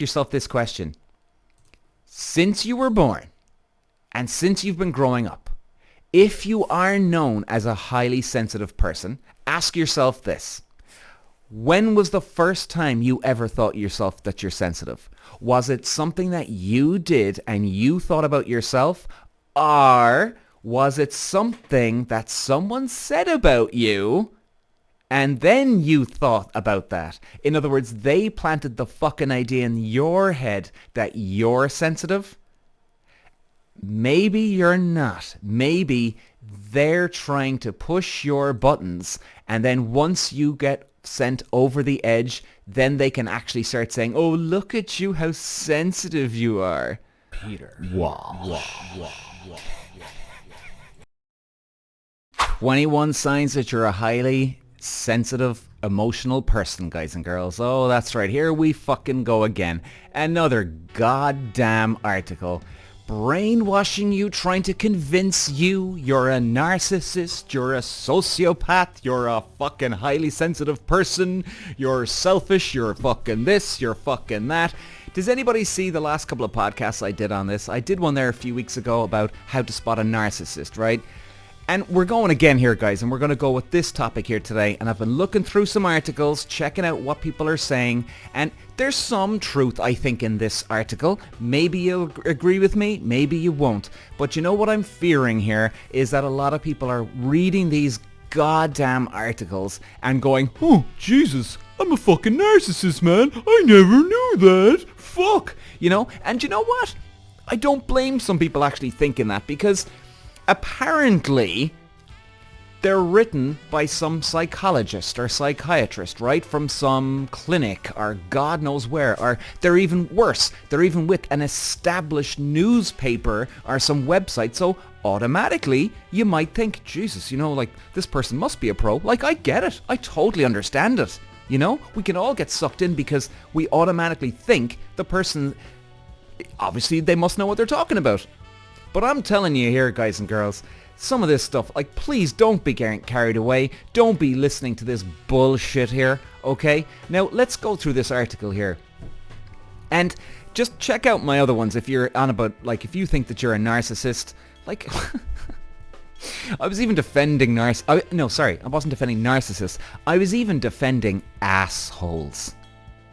yourself this question. Since you were born and since you've been growing up, if you are known as a highly sensitive person, ask yourself this. When was the first time you ever thought yourself that you're sensitive? Was it something that you did and you thought about yourself? Or was it something that someone said about you and then you thought about that? In other words, they planted the fucking idea in your head that you're sensitive. Maybe you're not. Maybe they're trying to push your buttons, and then once you get sent over the edge, then they can actually start saying, oh, look at you, how sensitive you are. Peter. Walsh. 21 signs that you're a highly sensitive, emotional person, guys and girls. Oh, that's right. Here we fucking go again. Another goddamn article brainwashing you, trying to convince you you're a narcissist, you're a sociopath, you're a fucking highly sensitive person, you're selfish, you're fucking this, you're fucking that. Does anybody see the last couple of podcasts I did on this? I did one there a few weeks ago about how to spot a narcissist, right? And we're going again here, guys, and we're going to go with this topic here today. And I've been looking through some articles, checking out what people are saying, and there's some truth, I think, in this article. Maybe you'll agree with me, maybe you won't. But you know what I'm fearing here is that a lot of people are reading these goddamn articles and going, oh, Jesus, I'm a fucking narcissist, man. I never knew that. Fuck. You know, and you know what? I don't blame some people actually thinking that, because apparently they're written by some psychologist or psychiatrist, right? From some clinic or God knows where. Or they're even worse. They're even with an established newspaper or some website. So automatically you might think, Jesus, you know, like this person must be a pro. Like, I get it. I totally understand it. You know, we can all get sucked in because we automatically think the person, obviously they must know what they're talking about. But I'm telling you here, guys and girls, some of this stuff, like, please don't be getting carried away. Don't be listening to this bullshit here, okay? Now, let's go through this article here. And just check out my other ones if you're on about, like, if you think that you're a narcissist. Like, I was even defending I wasn't defending narcissists. I was even defending assholes.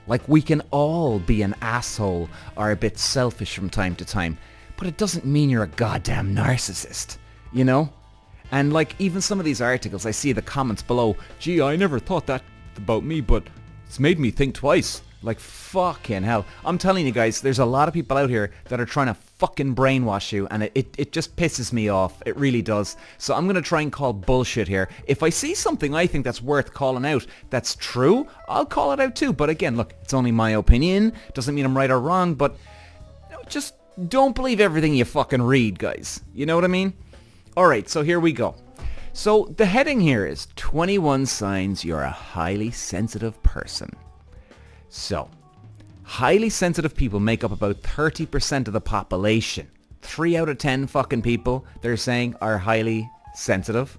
Like, we can all be an asshole or a bit selfish from time to time. But it doesn't mean you're a goddamn narcissist, you know? And like even some of these articles, I see the comments below, gee, I never thought that about me, but it's made me think twice. Like, fucking hell. I'm telling you guys, there's a lot of people out here that are trying to fucking brainwash you, and it just pisses me off. It really does. So I'm going to try and call bullshit here. If I see something I think that's worth calling out that's true, I'll call it out too. But again, look, it's only my opinion. Doesn't mean I'm right or wrong, but you know, just don't believe everything you fucking read, guys. You know what I mean? Alright, so here we go. So the heading here is 21 signs you're a highly sensitive person. So, highly sensitive people make up about 30% of the population. 3 out of 10 fucking people, they're saying, are highly sensitive.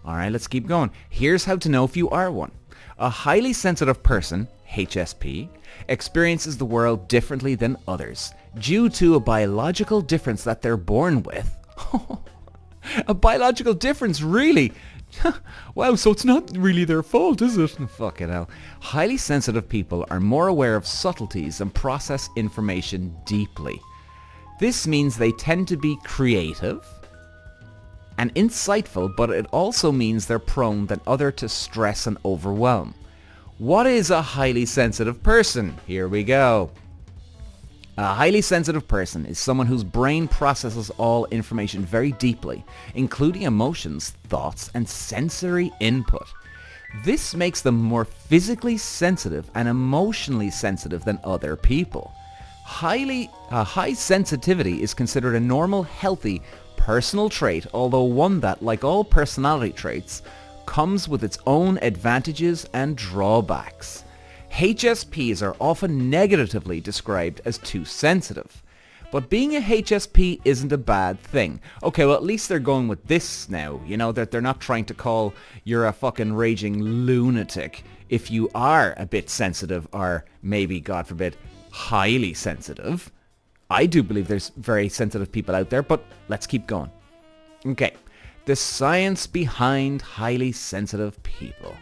Alright, let's keep going. Here's how to know if you are one. A highly sensitive person, HSP, experiences the world differently than others due to a biological difference that they're born with. A biological difference, really? Wow, so it's not really their fault, is it? Fucking hell. Highly sensitive people are more aware of subtleties and process information deeply. This means they tend to be creative and insightful, but it also means they're prone than other to stress and overwhelm. What is a highly sensitive person? Here we go. A highly sensitive person is someone whose brain processes all information very deeply, including emotions, thoughts, and sensory input. This makes them more physically sensitive and emotionally sensitive than other people. High sensitivity is considered a normal, healthy, personal trait, although one that, like all personality traits, comes with its own advantages and drawbacks. HSPs are often negatively described as too sensitive. But being a HSP isn't a bad thing. Okay, well at least they're going with this now, you know, that they're not trying to call you're a fucking raging lunatic if you are a bit sensitive or maybe, God forbid, highly sensitive. I do believe there's very sensitive people out there, but let's keep going. Okay, the science behind highly sensitive people.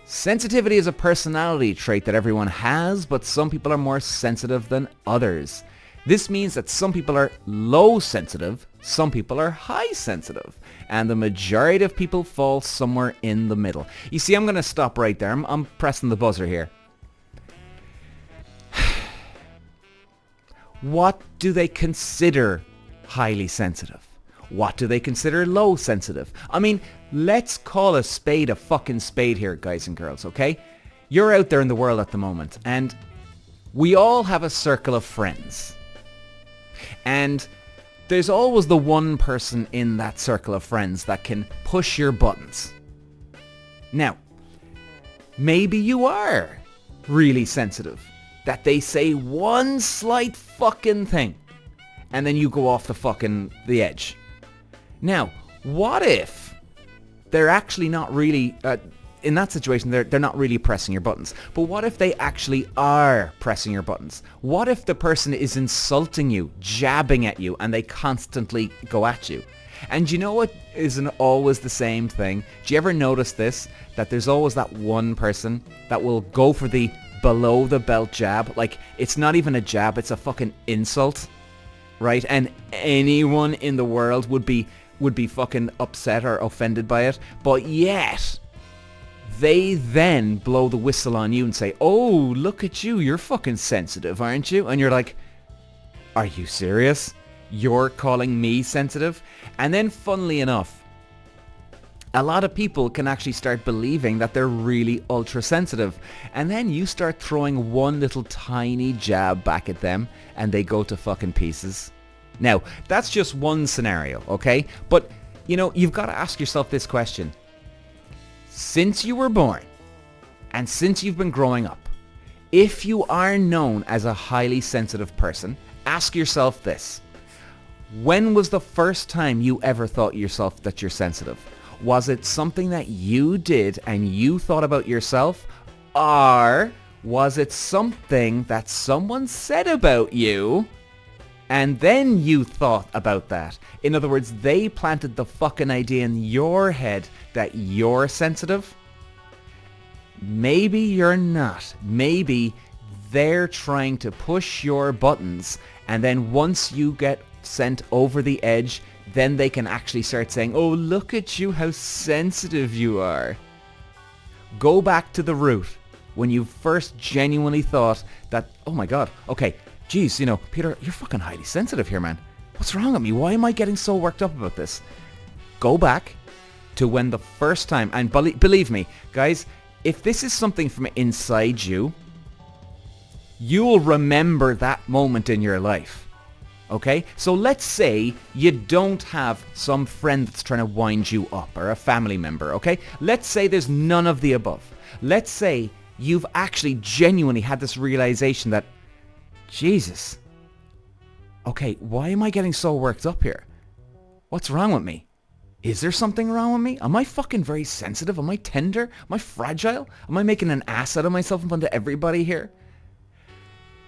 Sensitivity is a personality trait that everyone has, but some people are more sensitive than others. This means that some people are low sensitive, some people are high sensitive, and the majority of people fall somewhere in the middle. You see, I'm going to stop right there. I'm pressing the buzzer here. What do they consider highly sensitive? What do they consider low sensitive? I mean, let's call a spade a fucking spade here, guys and girls, okay? You're out there in the world at the moment, and we all have a circle of friends. And there's always the one person in that circle of friends that can push your buttons. Now, maybe you are really sensitive, that they say one slight fucking thing, and then you go off the edge. Now, what if they're actually not really, in that situation, they're not really pressing your buttons. But what if they actually are pressing your buttons? What if the person is insulting you, jabbing at you, and they constantly go at you? And you know what isn't always the same thing? Do you ever notice this? That there's always that one person that will go for the below the belt jab. Like, it's not even a jab, it's a fucking insult, right? And anyone in the world would be fucking upset or offended by it. But yet, they then blow the whistle on you and say, oh, look at you, you're fucking sensitive, aren't you? And you're like, are you serious? You're calling me sensitive? And then, funnily enough, a lot of people can actually start believing that they're really ultra sensitive. And then you start throwing one little tiny jab back at them and they go to fucking pieces. Now, that's just one scenario, okay? But, you know, you've got to ask yourself this question. Since you were born and since you've been growing up, if you are known as a highly sensitive person, ask yourself this. When was the first time you ever thought yourself that you're sensitive? Was it something that you did and you thought about yourself? Or was it something that someone said about you and then you thought about that? In other words, they planted the fucking idea in your head that you're sensitive. Maybe you're not. Maybe they're trying to push your buttons, and then once you get sent over the edge, then they can actually start saying, oh, look at you, how sensitive you are. Go back to the root when you first genuinely thought that, oh my God, okay, geez, you know, Peter, you're fucking highly sensitive here, man. What's wrong with me? Why am I getting so worked up about this? Go back to when the first time, and believe me, guys, if this is something from inside you, you'll remember that moment in your life. Okay? So let's say you don't have some friend that's trying to wind you up, or a family member, okay? Let's say there's none of the above. Let's say you've actually genuinely had this realization that, Jesus, okay, why am I getting so worked up here? What's wrong with me? Is there something wrong with me? Am I fucking very sensitive? Am I tender? Am I fragile? Am I making an ass out of myself in front of everybody here?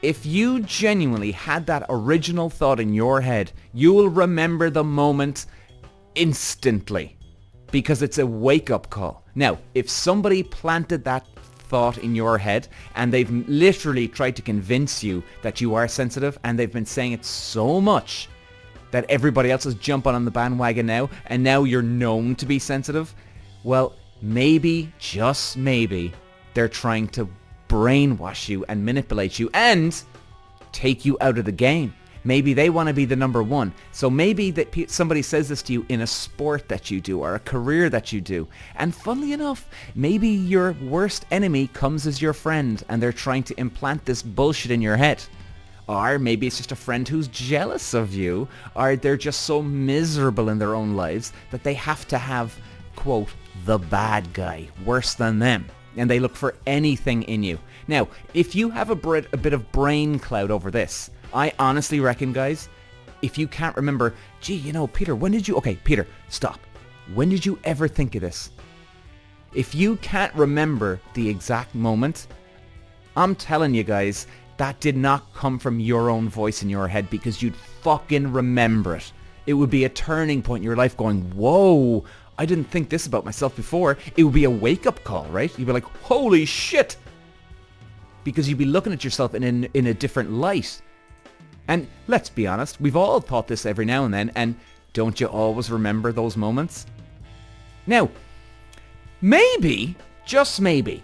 If you genuinely had that original thought in your head, you will remember the moment instantly, because it's a wake-up call. Now, if somebody planted that thought in your head and they've literally tried to convince you that you are sensitive, and they've been saying it so much that everybody else is jumping on the bandwagon now, and now you're known to be sensitive, well, maybe, just maybe, they're trying to brainwash you and manipulate you and take you out of the game. Maybe they want to be the number one. So maybe that somebody says this to you in a sport that you do or a career that you do. And funnily enough, maybe your worst enemy comes as your friend and they're trying to implant this bullshit in your head. Or maybe it's just a friend who's jealous of you, or they're just so miserable in their own lives that they have to have, quote, the bad guy worse than them. And they look for anything in you. Now, if you have a bit of brain cloud over this, I honestly reckon, guys, if you can't remember, gee, you know, Peter, when did you... Okay, Peter, stop. When did you ever think of this? If you can't remember the exact moment, I'm telling you guys, that did not come from your own voice in your head, because you'd fucking remember it. It would be a turning point in your life going, whoa, I didn't think this about myself before. It would be a wake-up call, right? You'd be like, holy shit. Because you'd be looking at yourself in a different light. And let's be honest, we've all thought this every now and then, and don't you always remember those moments? Now, maybe, just maybe,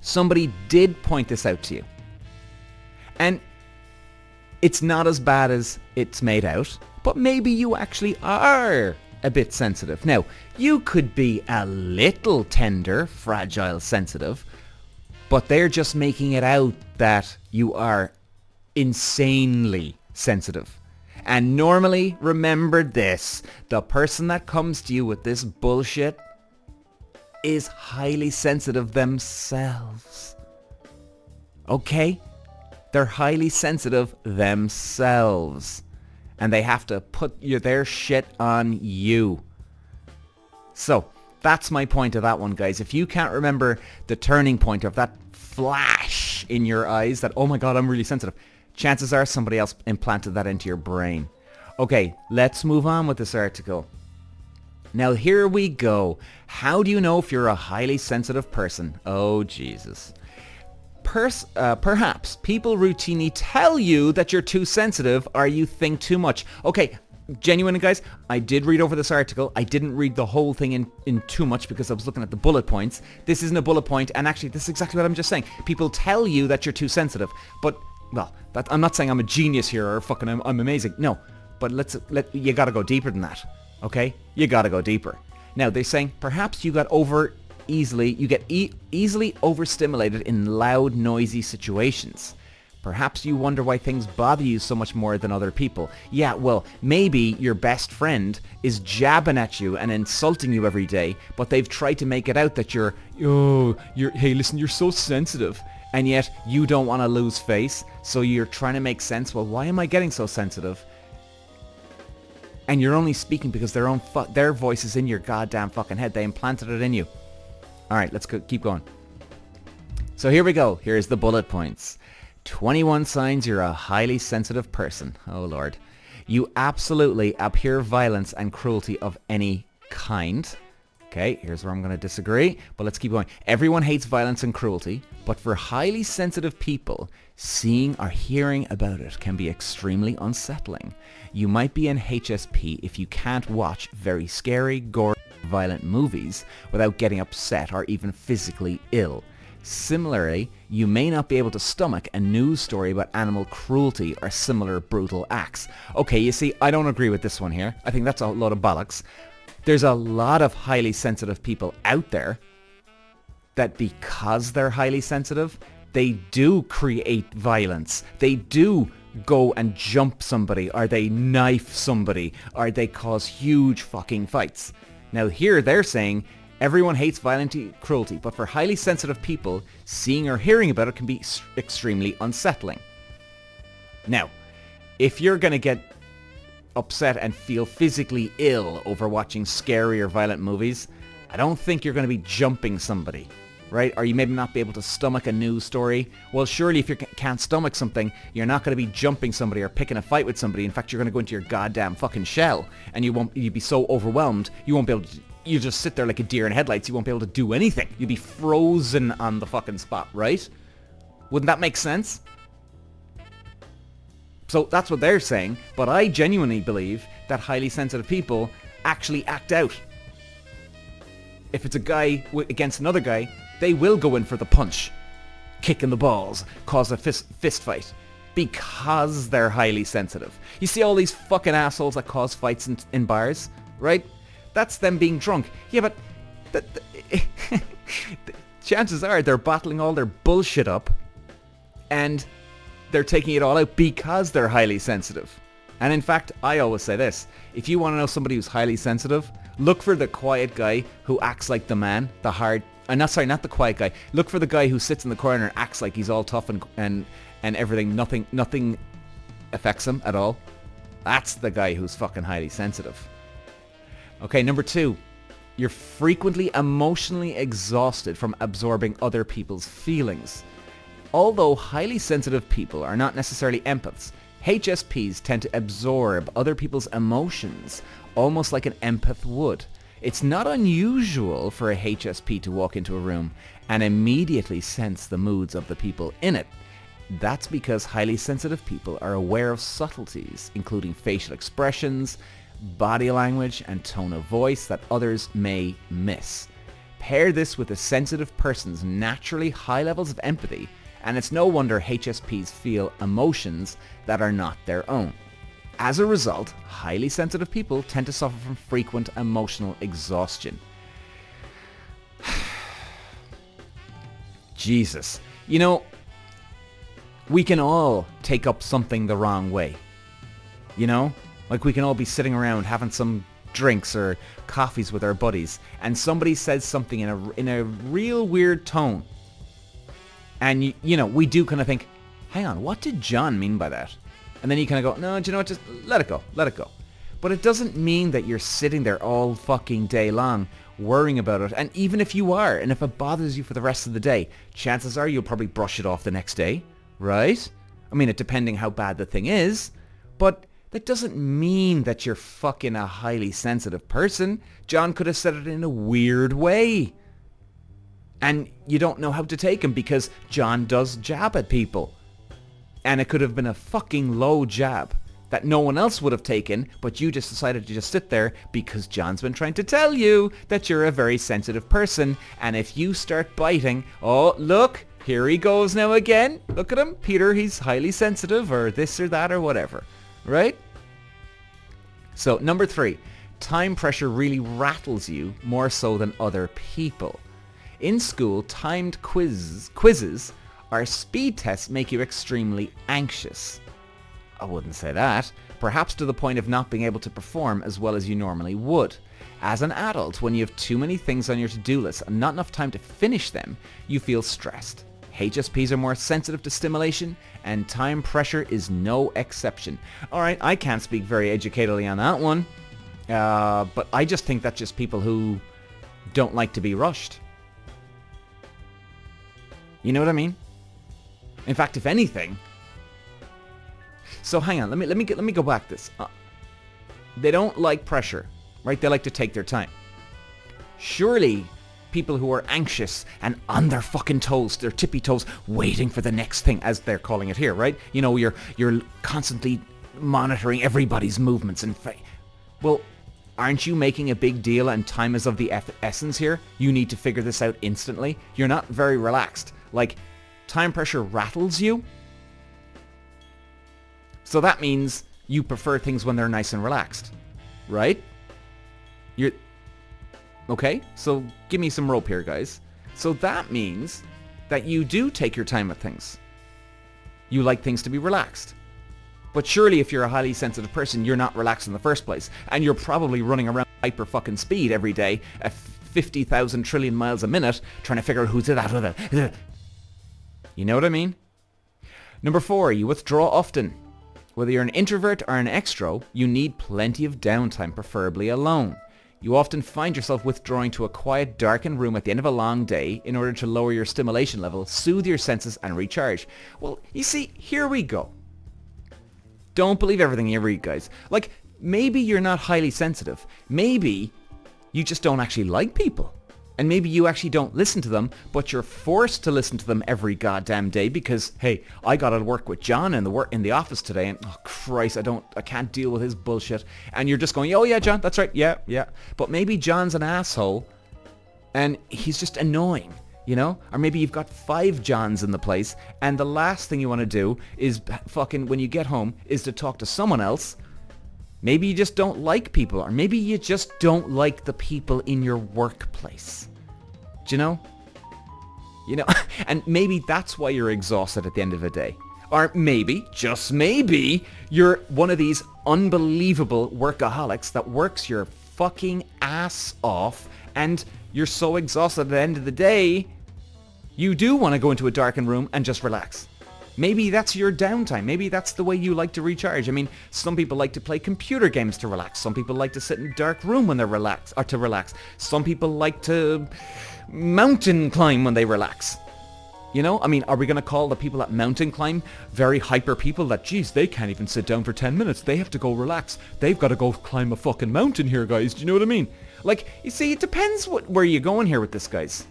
somebody did point this out to you. And it's not as bad as it's made out, but maybe you actually are a bit sensitive. Now, you could be a little tender, fragile, sensitive, but they're just making it out that you are insanely sensitive. And normally, remember this, the person that comes to you with this bullshit is highly sensitive themselves. Okay? They're highly sensitive themselves. And they have to put their shit on you. So, that's my point of that one, guys. If you can't remember the turning point of that flash in your eyes that, oh my god, I'm really sensitive, chances are somebody else implanted that into your brain. Okay, let's move on with this article. Now here we go. How do you know if you're a highly sensitive person? Oh Jesus. Perhaps people routinely tell you that you're too sensitive or you think too much. Okay, genuine guys, I did read over this article. I didn't read the whole thing in too much because I was looking at the bullet points. This isn't a bullet point, and actually this is exactly what I'm just saying. People tell you that you're too sensitive, but well, I'm not saying I'm a genius here or fucking I'm amazing. No, but you gotta go deeper than that. Okay, you gotta go deeper. Now they're saying perhaps you get easily overstimulated in loud, noisy situations. Perhaps you wonder why things bother you so much more than other people. Yeah, well, maybe your best friend is jabbing at you and insulting you every day, but they've tried to make it out that hey, listen, you're so sensitive. And yet you don't want to lose face, so you're trying to make sense. Well, why am I getting so sensitive? And you're only speaking because their voice is in your goddamn fucking head. They implanted it in you. All right, let's keep going. So here we go. Here's the bullet points. 21 signs you're a highly sensitive person. Oh, Lord. You absolutely abhor violence and cruelty of any kind. Okay, here's where I'm going to disagree, but let's keep going. Everyone hates violence and cruelty, but for highly sensitive people, seeing or hearing about it can be extremely unsettling. You might be an HSP if you can't watch very scary, gory, violent movies without getting upset or even physically ill. Similarly, you may not be able to stomach a news story about animal cruelty or similar brutal acts. Okay, you see, I don't agree with this one here. I think that's a load of bollocks. There's a lot of highly sensitive people out there that because they're highly sensitive, they do create violence. They do go and jump somebody, or they knife somebody, or they cause huge fucking fights. Now here they're saying everyone hates violent cruelty, but for highly sensitive people, seeing or hearing about it can be extremely unsettling. Now, if you're going to get upset and feel physically ill over watching scary or violent movies, I don't think you're going to be jumping somebody, right? Or you maybe not be able to stomach a news story. Well, surely if you can't stomach something, you're not going to be jumping somebody or picking a fight with somebody. In fact, you're going to go into your goddamn fucking shell, and you'd be so overwhelmed, you won't be able to, you just sit there like a deer in headlights. You won't be able to do anything. You'd be frozen on the fucking spot, right? Wouldn't that make sense? So that's what they're saying, but I genuinely believe that highly sensitive people actually act out. If it's a guy against another guy, they will go in for the punch, kick in the balls, cause a fist fight, because they're highly sensitive. You see all these fucking assholes that cause fights in bars, right? That's them being drunk. Yeah, but chances are they're bottling all their bullshit up, and they're taking it all out because they're highly sensitive. And in fact, I always say this. If you want to know somebody who's highly sensitive, look for the quiet guy who acts like the man, not the quiet guy. Look for the guy who sits in the corner and acts like he's all tough and everything, nothing affects him at all. That's the guy who's fucking highly sensitive. Okay, number 2. You're frequently emotionally exhausted from absorbing other people's feelings. Although highly sensitive people are not necessarily empaths, HSPs tend to absorb other people's emotions almost like an empath would. It's not unusual for a HSP to walk into a room and immediately sense the moods of the people in it. That's because highly sensitive people are aware of subtleties, including facial expressions, body language, and tone of voice that others may miss. Pair this with a sensitive person's naturally high levels of empathy, and it's no wonder HSPs feel emotions that are not their own. As a result, highly sensitive people tend to suffer from frequent emotional exhaustion. Jesus. You know, we can all take up something the wrong way. You know? Like we can all be sitting around having some drinks or coffees with our buddies, and somebody says something in a real weird tone. And, you know, we do kind of think, hang on, what did John mean by that? And then you kind of go, no, do you know what, just let it go, let it go. But it doesn't mean that you're sitting there all fucking day long worrying about it. And even if you are, and if it bothers you for the rest of the day, chances are you'll probably brush it off the next day, right? I mean, it depending how bad the thing is. But that doesn't mean that you're fucking a highly sensitive person. John could have said it in a weird way. And you don't know how to take him because John does jab at people. And it could have been a fucking low jab that no one else would have taken, but you just decided to just sit there because John's been trying to tell you that you're a very sensitive person. And if you start biting, oh, look, here he goes now again. Look at him, Peter, he's highly sensitive or this or that or whatever, right? So number 3, time pressure really rattles you more so than other people. In school, timed quizzes or speed tests make you extremely anxious. I wouldn't say that. Perhaps to the point of not being able to perform as well as you normally would. As an adult, when you have too many things on your to-do list and not enough time to finish them, you feel stressed. HSPs are more sensitive to stimulation, and time pressure is no exception. Alright, I can't speak very educatedly on that one, but I just think that's just people who don't like to be rushed. You know what I mean? In fact, if anything... So hang on, let me go back this. They don't like pressure, right? They like to take their time. Surely people who are anxious and on their fucking toes, their tippy toes, waiting for the next thing, as they're calling it here, right? You know, you're constantly monitoring everybody's movements and well, aren't you making a big deal and time is of the essence here? You need to figure this out instantly. You're not very relaxed. Like, time pressure rattles you. So that means you prefer things when they're nice and relaxed, right? Okay, so give me some rope here, guys. So that means that you do take your time with things. You like things to be relaxed. But surely if you're a highly sensitive person, you're not relaxed in the first place. And you're probably running around hyper fucking speed every day at 50,000 trillion miles a minute trying to figure out who's that. You know what I mean? Number 4, you withdraw often. Whether you're an introvert or an extro, you need plenty of downtime, preferably alone. You often find yourself withdrawing to a quiet, darkened room at the end of a long day in order to lower your stimulation level, soothe your senses, and recharge. Well, you see, here we go. Don't believe everything you read, guys. Like, maybe you're not highly sensitive. Maybe you just don't actually like people. And maybe you actually don't listen to them, but you're forced to listen to them every goddamn day because, hey, I got to work with John in the office today, and oh Christ, I can't deal with his bullshit. And you're just going, oh yeah, John, that's right, yeah. But maybe John's an asshole, and he's just annoying, you know? Or maybe you've got 5 Johns in the place, and the last thing you want to do is fucking, when you get home, is to talk to someone else. Maybe you just don't like people, or maybe you just don't like the people in your workplace. Do you know? You know, and maybe that's why you're exhausted at the end of the day. Or maybe, just maybe, you're one of these unbelievable workaholics that works your fucking ass off, and you're so exhausted at the end of the day, you do want to go into a darkened room and just relax. Maybe that's your downtime. Maybe that's the way you like to recharge. I mean, some people like to play computer games to relax. Some people like to sit in a dark room when they're relaxed, or to relax. Some people like to mountain climb when they relax. You know, I mean, are we going to call the people that mountain climb very hyper people that, geez, they can't even sit down for 10 minutes. They have to go relax. They've got to go climb a fucking mountain here, guys. Do you know what I mean? Like, you see, it depends where you're going here with this, guys.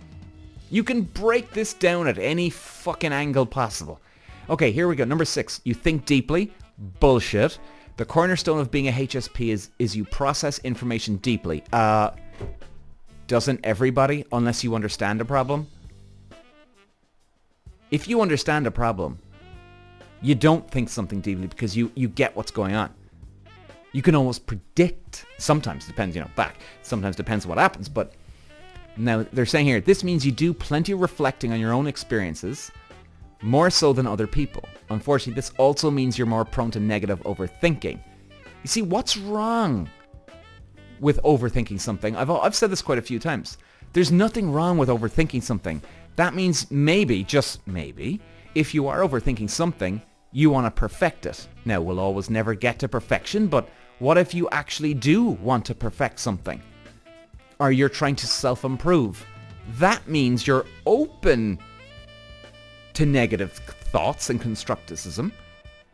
You can break this down at any fucking angle possible. Okay, here we go. Number 6. You think deeply. Bullshit. The cornerstone of being a HSP is you process information deeply. Doesn't everybody, unless you understand a problem? If you understand a problem, you don't think something deeply because you get what's going on. You can almost predict. Sometimes depends, sometimes depends on what happens. But now they're saying here, this means you do plenty of reflecting on your own experiences, more so than other people. Unfortunately, this also means you're more prone to negative overthinking. You see, what's wrong with overthinking something? I've said this quite a few times. There's nothing wrong with overthinking something. That means maybe, just maybe, if you are overthinking something, you want to perfect it. Now, we'll always never get to perfection, but what if you actually do want to perfect something? Or you're trying to self-improve? That means you're open to negative thoughts and constructivism.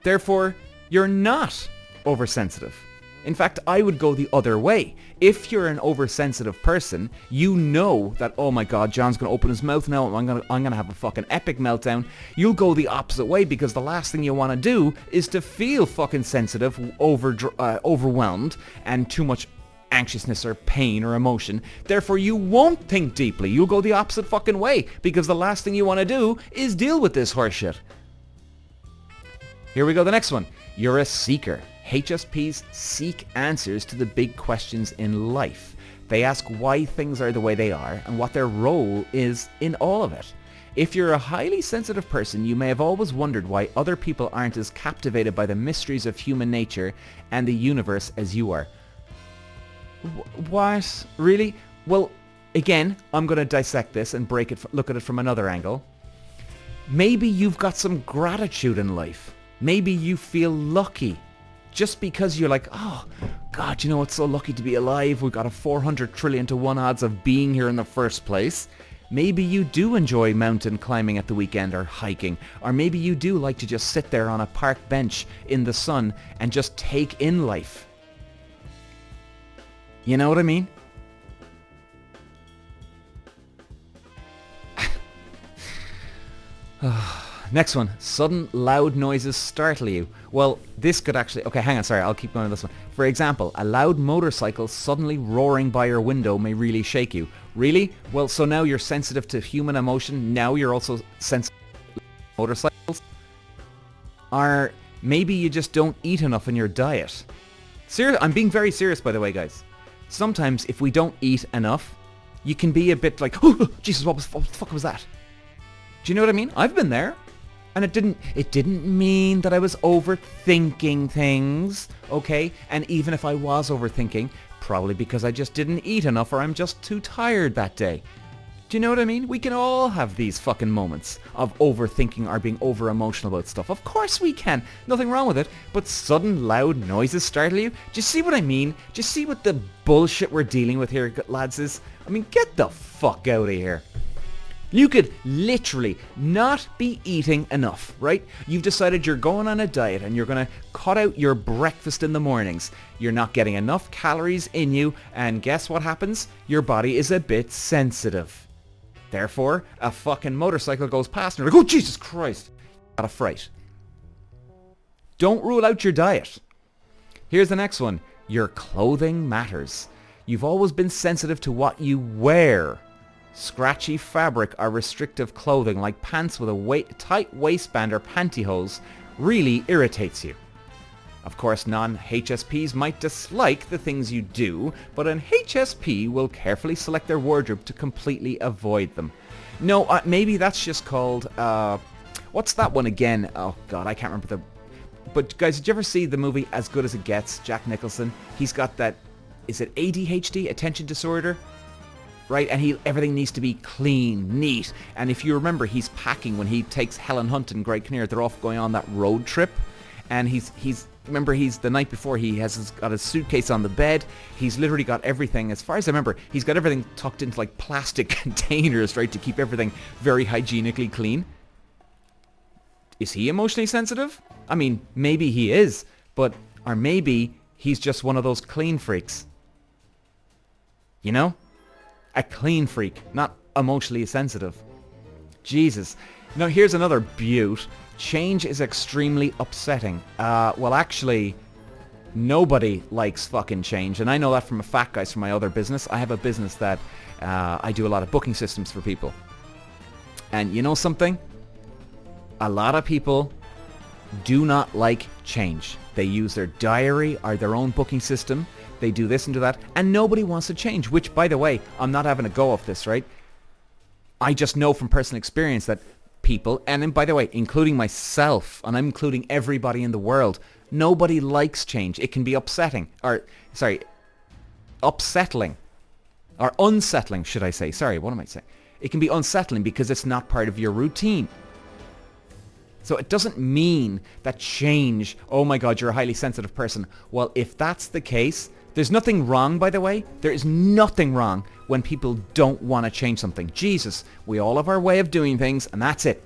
Therefore, you're not oversensitive. In fact, I would go the other way. If you're an oversensitive person, you know that, oh my god, John's going to open his mouth now, I'm going to have a fucking epic meltdown. You'll go the opposite way because the last thing you want to do is to feel fucking sensitive, overwhelmed, and too much anxiousness or pain or emotion. Therefore, you won't think deeply. You'll go the opposite fucking way because the last thing you want to do is deal with this horseshit. Here we go, the next one. You're a seeker. HSPs seek answers to the big questions in life. They ask why things are the way they are and what their role is in all of it. If you're a highly sensitive person, you may have always wondered why other people aren't as captivated by the mysteries of human nature and the universe as you are. What? Really? Well, again, I'm going to dissect this and look at it from another angle. Maybe you've got some gratitude in life. Maybe you feel lucky. Just because you're like, oh, God, it's so lucky to be alive. We've got a 400 trillion to 1 odds of being here in the first place. Maybe you do enjoy mountain climbing at the weekend or hiking. Or maybe you do like to just sit there on a park bench in the sun and just take in life. You know what I mean? Next one. Sudden loud noises startle you. Well, this could actually... Okay, hang on, sorry, I'll keep going with this one. For example, a loud motorcycle suddenly roaring by your window may really shake you. Really? Well, so now you're sensitive to human emotion. Now you're also sensitive to motorcycles. Or maybe you just don't eat enough in your diet. I'm being very serious, by the way, guys. Sometimes if we don't eat enough, you can be a bit like, oh, Jesus, what the fuck was that? Do you know what I mean? I've been there. And it didn't mean that I was overthinking things, okay? And even if I was overthinking, probably because I just didn't eat enough or I'm just too tired that day. Do you know what I mean? We can all have these fucking moments of overthinking or being over-emotional about stuff. Of course we can. Nothing wrong with it. But sudden loud noises startle you? Do you see what I mean? Do you see what the bullshit we're dealing with here, lads, is? I mean, get the fuck out of here. You could literally not be eating enough, right? You've decided you're going on a diet and you're going to cut out your breakfast in the mornings. You're not getting enough calories in you, and guess what happens? Your body is a bit sensitive. Therefore, a fucking motorcycle goes past and you're like, oh, Jesus Christ. Got a fright. Don't rule out your diet. Here's the next one. Your clothing matters. You've always been sensitive to what you wear. Scratchy fabric or restrictive clothing like pants with a tight waistband or pantyhose really irritates you. Of course, non-HSPs might dislike the things you do, but an HSP will carefully select their wardrobe to completely avoid them. No, maybe that's just called, what's that one again? Oh God, I can't remember But guys, did you ever see the movie As Good As It Gets? Jack Nicholson. He's got that, is it ADHD, attention disorder? Right, and everything needs to be clean, neat. And if you remember, he's packing when he takes Helen Hunt and Greg Kinnear. They're off going on that road trip, and he's the night before he's got his suitcase on the bed. He's literally got everything. As far as I remember, he's got everything tucked into like plastic containers, right, to keep everything very hygienically clean. Is he emotionally sensitive? I mean, maybe he is, or maybe he's just one of those clean freaks. You know? A clean freak, not emotionally sensitive. Jesus. Now here's another beaut. Change is extremely upsetting. Well, actually, nobody likes fucking change. And I know that from a fact, guys, from my other business. I have a business that I do a lot of booking systems for people. And you know something? A lot of people do not like change. They use their diary or their own booking system. They do this and do that. And nobody wants to change. Which, by the way, I'm not having a go of this, right? I just know from personal experience that people, and then, by the way, including myself, and I'm including everybody in the world, nobody likes change. It can be upsetting. Upsettling. Or unsettling, should I say. Sorry, what am I saying? It can be unsettling because it's not part of your routine. So it doesn't mean that change, oh my God, you're a highly sensitive person. Well, if that's the case, there's nothing wrong, by the way. There is nothing wrong when people don't want to change something. Jesus, we all have our way of doing things, and that's it.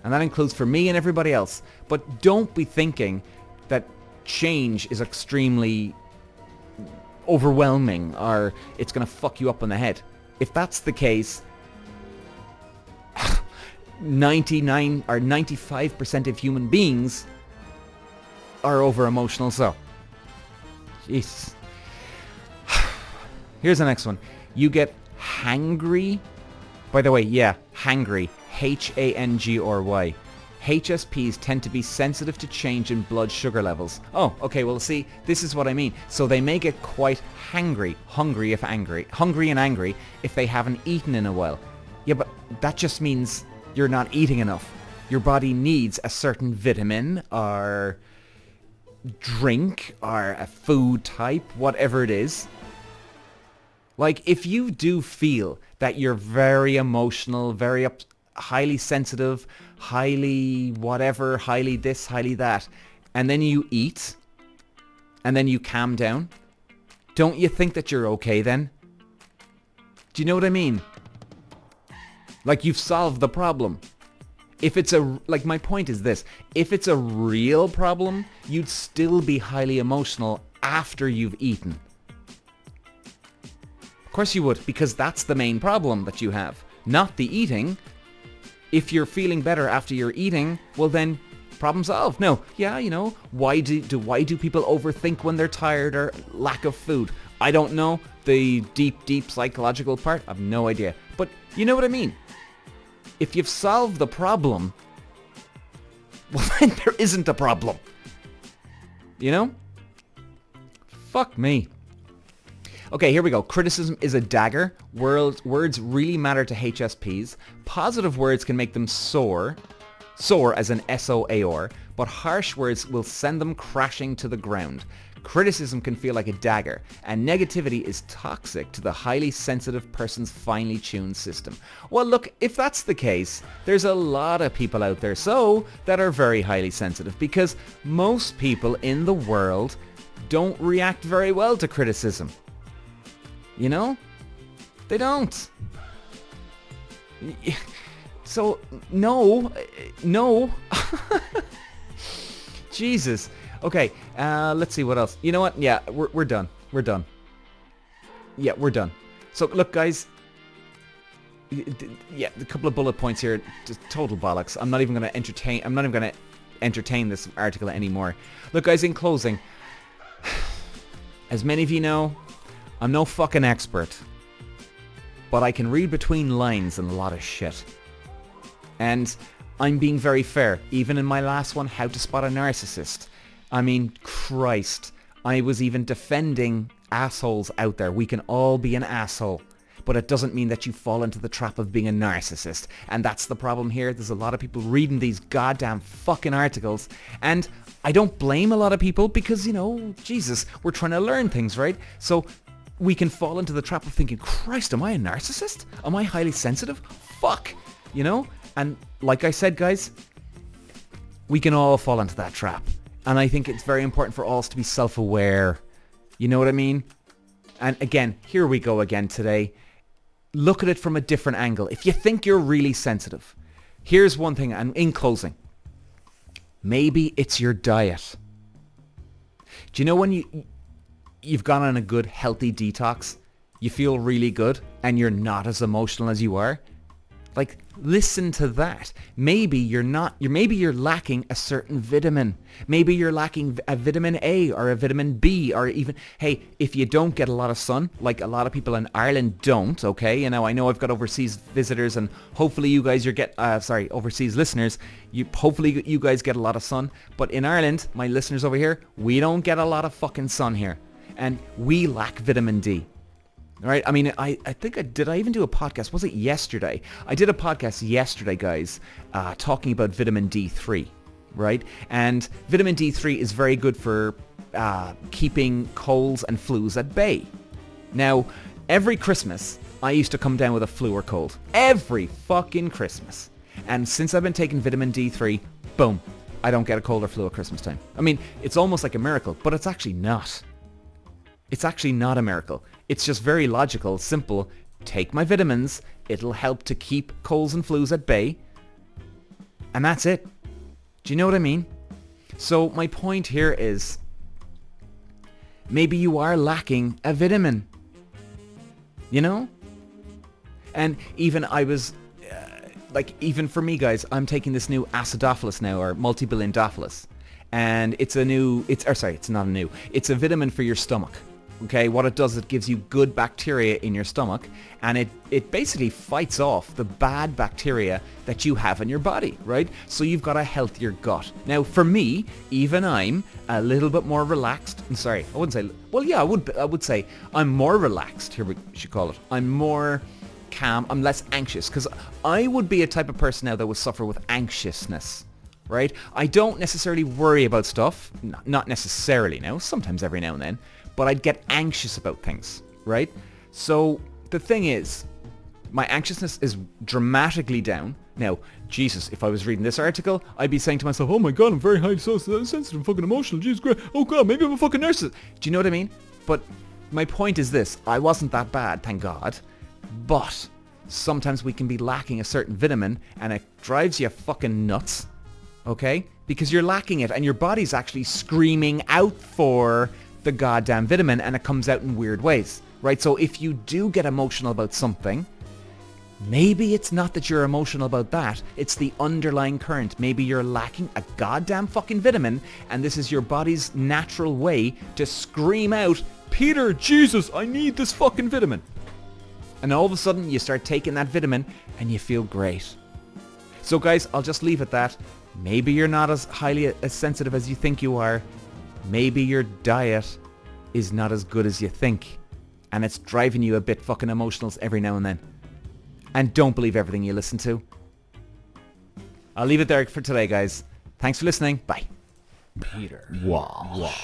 And that includes for me and everybody else. But don't be thinking that change is extremely overwhelming or it's going to fuck you up on the head. If that's the case, 99 or 95% of human beings are over emotional. So, jeez. Here's the next one. You get hangry. By the way, yeah, hangry. H-A-N-G-R-Y. HSPs tend to be sensitive to change in blood sugar levels. Oh, okay, well, see, this is what I mean. So they may get quite hungry and angry if they haven't eaten in a while. Yeah, but that just means you're not eating enough. Your body needs a certain vitamin or drink or a food type, whatever it is. Like, if you do feel that you're very emotional, very highly sensitive, highly whatever, highly this, highly that, and then you eat, and then you calm down, don't you think that you're okay then? Do you know what I mean? Like, you've solved the problem. If it's my point is this, if it's a real problem, you'd still be highly emotional after you've eaten. Of course you would, because that's the main problem that you have, not the eating. If you're feeling better after you're eating, well then, problem solved. No, yeah, you know, why do people overthink when they're tired or lack of food? I don't know. The deep psychological part, I have no idea. But you know what I mean? If you've solved the problem, well then there isn't a problem. You know? Fuck me. Okay, here we go. Criticism is a dagger. Words really matter to HSPs. Positive words can make them soar as an S-O-A-R, but harsh words will send them crashing to the ground. Criticism can feel like a dagger, and negativity is toxic to the highly sensitive person's finely tuned system. Well, look, if that's the case, there's a lot of people out there that are very highly sensitive, because most people in the world don't react very well to criticism. You know? They don't. So, no. Jesus. Okay, let's see what else. You know what? Yeah, we're done. We're done. Yeah, we're done. So, look, guys. Yeah, a couple of bullet points here. Just total bollocks. I'm not even going to entertain this article anymore. Look, guys, in closing, as many of you know, I'm no fucking expert, but I can read between lines and a lot of shit. And I'm being very fair. Even in my last one, How to Spot a Narcissist. I mean, Christ, I was even defending assholes out there. We can all be an asshole, but it doesn't mean that you fall into the trap of being a narcissist. And that's the problem here. There's a lot of people reading these goddamn fucking articles, and I don't blame a lot of people because, you know, Jesus, we're trying to learn things, right? So we can fall into the trap of thinking, Christ, am I a narcissist? Am I highly sensitive? Fuck, you know? And like I said, guys, we can all fall into that trap. And I think it's very important for all us to be self-aware. You know what I mean? And again, here we go again today. Look at it from a different angle. If you think you're really sensitive, here's one thing, and in closing, Maybe it's your diet. Do you know when you've gone on a good healthy detox, you feel really good and you're not as emotional as you are? Like, listen to that. Maybe you're lacking a certain vitamin. Maybe you're lacking a vitamin A or a vitamin B, or even, hey, if you don't get a lot of sun, like a lot of people in Ireland don't, okay? You know, I know I've got overseas visitors, and hopefully you guys overseas listeners, hopefully you guys get a lot of sun. But in Ireland, my listeners over here, we don't get a lot of fucking sun here. And we lack vitamin D. All right. I mean, I think I even do a podcast? Was it yesterday? I did a podcast yesterday, guys, talking about vitamin D3, right? And vitamin D3 is very good for keeping colds and flus at bay. Now, every Christmas, I used to come down with a flu or cold. Every fucking Christmas. And since I've been taking vitamin D3, boom, I don't get a cold or flu at Christmas time. I mean, it's almost like a miracle, but it's actually not. It's actually not a miracle. It's just very logical, simple. Take my vitamins. It'll help to keep colds and flus at bay. And that's it. Do you know what I mean? So my point here is, maybe you are lacking a vitamin. You know? And even even for me, guys, I'm taking this new acidophilus now, or multibillion-dophilus. And it's a vitamin for your stomach. Okay, what it does, it gives you good bacteria in your stomach, and it basically fights off the bad bacteria that you have in your body, right? So you've got a healthier gut. Now, for me, even I'm a little bit more relaxed. I'm sorry, I wouldn't say, well, yeah, I would say I'm more relaxed, here we should call it. I'm more calm, I'm less anxious, because I would be a type of person now that would suffer with anxiousness. Right? I don't necessarily worry about stuff, not necessarily now, sometimes every now and then, but I'd get anxious about things, right? So the thing is, my anxiousness is dramatically down. Now, Jesus, if I was reading this article, I'd be saying to myself, oh my God, I'm very highly sensitive and fucking emotional, Jesus Christ, oh God, maybe I'm a fucking narcissist. Do you know what I mean? But my point is this, I wasn't that bad, thank God, but sometimes we can be lacking a certain vitamin and it drives you fucking nuts. Okay? Because you're lacking it and your body's actually screaming out for the goddamn vitamin, and it comes out in weird ways, right? So if you do get emotional about something, maybe it's not that you're emotional about that, it's the underlying current. Maybe you're lacking a goddamn fucking vitamin, and this is your body's natural way to scream out, Peter, Jesus, I need this fucking vitamin. And all of a sudden you start taking that vitamin and you feel great. So guys, I'll just leave it at that. Maybe you're not as sensitive as you think you are. Maybe your diet is not as good as you think. And it's driving you a bit fucking emotional every now and then. And don't believe everything you listen to. I'll leave it there for today, guys. Thanks for listening. Bye. Peter. Walsh.